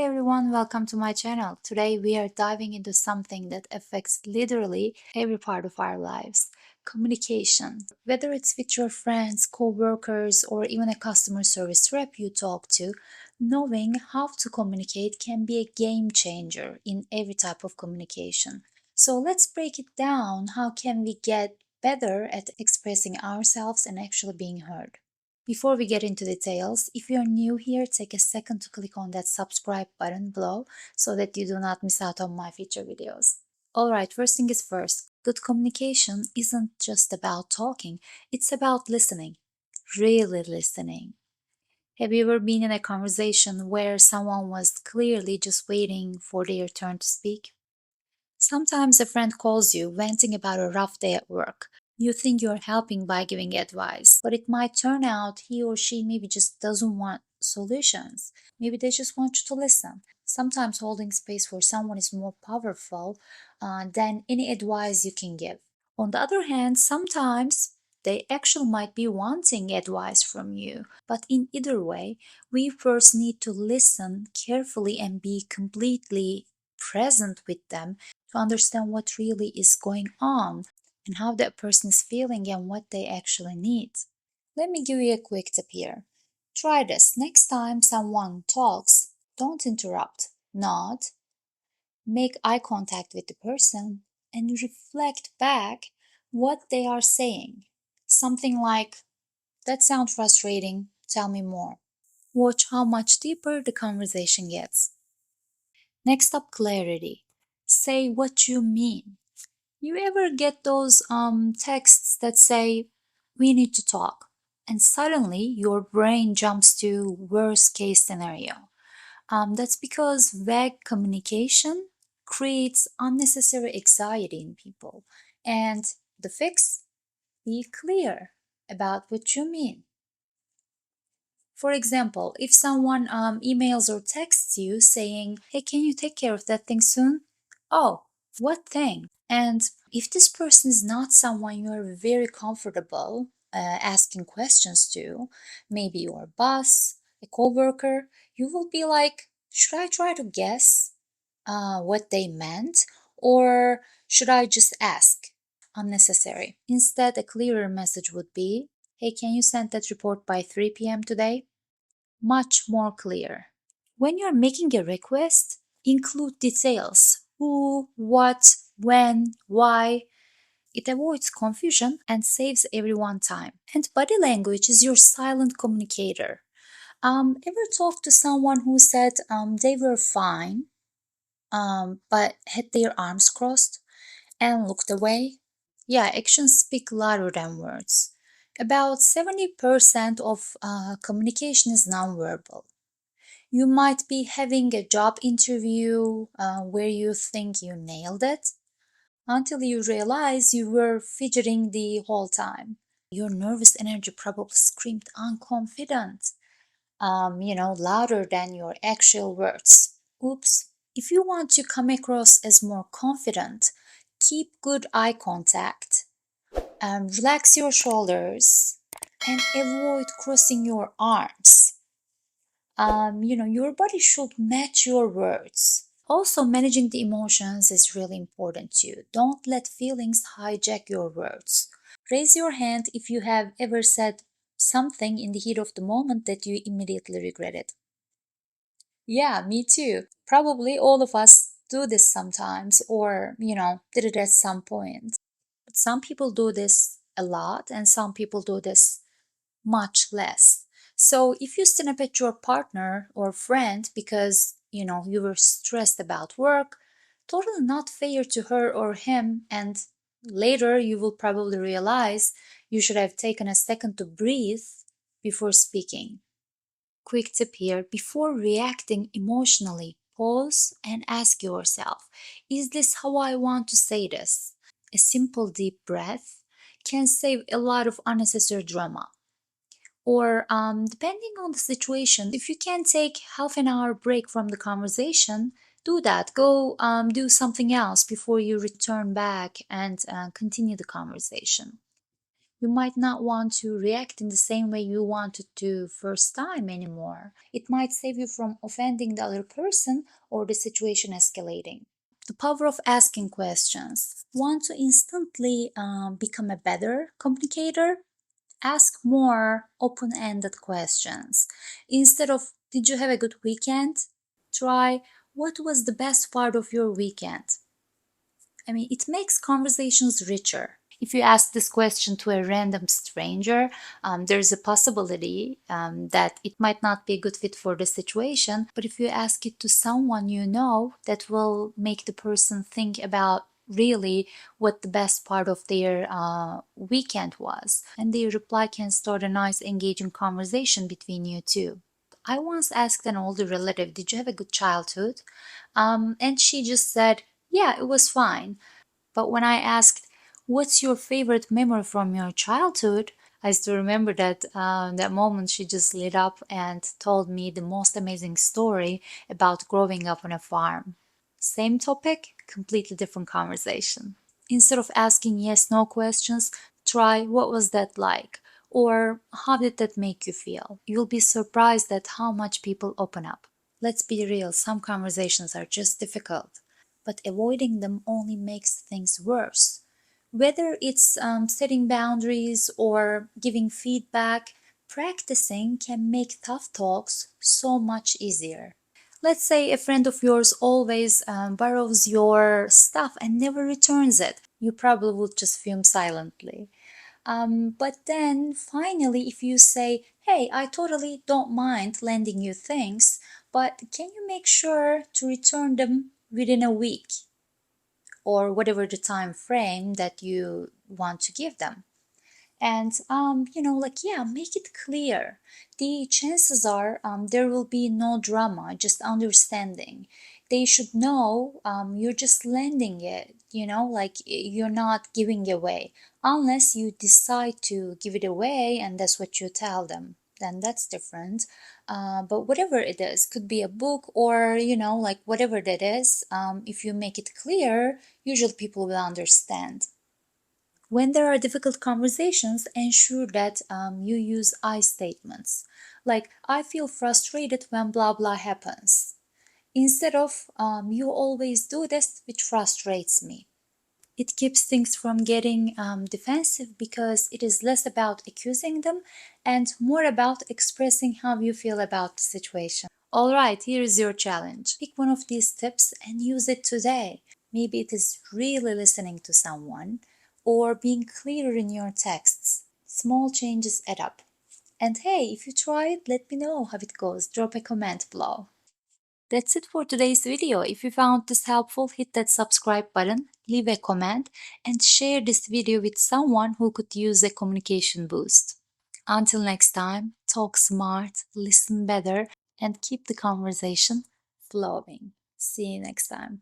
everyone, welcome to my channel. Today we are diving into something that affects literally every part of our lives. Communication. Whether it's with your friends, co-workers, or even a customer service rep you talk to, knowing how to communicate can be a game changer in every type of communication. So let's break it down. How can we get better at expressing ourselves and actually being heard? Before we get into details, if you're new here, take a second to click on that subscribe button below so that you do not miss out on my future videos. Alright, first thing is first, good communication isn't just about talking, it's about listening. Really listening. Have you ever been in a conversation where someone was clearly just waiting for their turn to speak? Sometimes a friend calls you venting about a rough day at work. You think you're helping by giving advice, but it might turn out he or she maybe just doesn't want solutions. Maybe they just want you to listen. Sometimes holding space for someone is more powerful than any advice you can give. On the other hand, sometimes they actually might be wanting advice from you. But in either way, we first need to listen carefully and be completely present with them to understand what really is going on and how that person is feeling and what they actually need. Let me give you a quick tip here. Try this. Next time someone talks, don't interrupt, nod, make eye contact with the person, and reflect back what they are saying. Something like, that sounds frustrating, tell me more. Watch how much deeper the conversation gets. Next up, clarity. Say what you mean. You ever get those texts that say, we need to talk, and suddenly your brain jumps to worst case scenario? That's because vague communication creates unnecessary anxiety in people. And the fix? Be clear about what you mean. For example, if someone emails or texts you saying, hey, can you take care of that thing soon? Oh, what thing? And if this person is not someone you're very comfortable asking questions to, maybe your boss, a coworker, you will be like, should I try to guess what they meant? Or should I just ask? Unnecessary. Instead, a clearer message would be, hey, can you send that report by 3 p.m. today? Much more clear. When you're making a request, include details. Who, what, when, why. It avoids confusion and saves everyone time. And body language is your silent communicator. Ever talked to someone who said they were fine, but had their arms crossed and looked away? Yeah, actions speak louder than words. About 70% of communication is nonverbal. You might be having a job interview where you think you nailed it until you realize you were fidgeting the whole time. Your nervous energy probably screamed unconfident, louder than your actual words. Oops. If you want to come across as more confident, keep good eye contact, relax your shoulders, and avoid crossing your arms. Your body should match your words. Also, managing the emotions is really important too. Don't let feelings hijack your words. Raise your hand if you have ever said something in the heat of the moment that you immediately regretted. Yeah, me too. Probably all of us do this sometimes or, did it at some point. But some people do this a lot and some people do this much less. So if you snap at your partner or friend because, you were stressed about work, totally not fair to her or him, and later you will probably realize you should have taken a second to breathe before speaking. Quick tip here, before reacting emotionally, pause and ask yourself, is this how I want to say this? A simple deep breath can save a lot of unnecessary drama. Or depending on the situation, if you can take half an hour break from the conversation, do that. Go do something else before you return back and continue the conversation. You might not want to react in the same way you wanted to first time anymore. It might save you from offending the other person or the situation escalating. The power of asking questions. Want to instantly become a better communicator? Ask more open ended questions. Instead of, did you have a good weekend? Try, what was the best part of your weekend? It makes conversations richer. If you ask this question to a random stranger, there's a possibility that it might not be a good fit for the situation. But if you ask it to someone you know, that will make the person think about really what the best part of their weekend was. And their reply can start a nice, engaging conversation between you two. I once asked an older relative, did you have a good childhood? And she just said, yeah, it was fine. But when I asked, what's your favorite memory from your childhood? I still remember that moment she just lit up and told me the most amazing story about growing up on a farm. Same topic, completely different conversation. Instead of asking yes no questions, try what was that like? Or how did that make you feel? You'll be surprised at how much people open up. Let's be real, some conversations are just difficult, but avoiding them only makes things worse. Whether it's setting boundaries or giving feedback, practicing can make tough talks so much easier. Let's say a friend of yours always borrows your stuff and never returns it. You probably would just fume silently. But then finally, if you say, hey, I totally don't mind lending you things, but can you make sure to return them within a week or whatever the time frame that you want to give them? And yeah, make it clear. The chances are there will be no drama, just understanding. They should know you're just lending it, like you're not giving away, unless you decide to give it away and that's what you tell them, then that's different. But whatever it is, could be a book or like whatever that is, if you make it clear, usually people will understand. When there are difficult conversations, ensure that you use I statements, like I feel frustrated when blah blah happens, instead of you always do this, which frustrates me. It keeps things from getting defensive because it is less about accusing them and more about expressing how you feel about the situation. Alright, here is your challenge. Pick one of these tips and use it today. Maybe it is really listening to someone or being clearer in your texts. Small changes add up. And hey, if you try it, let me know how it goes. Drop a comment below. That's it for today's video. If you found this helpful, hit that subscribe button, leave a comment, and share this video with someone who could use a communication boost. Until next time, talk smart, listen better, and keep the conversation flowing. See you next time.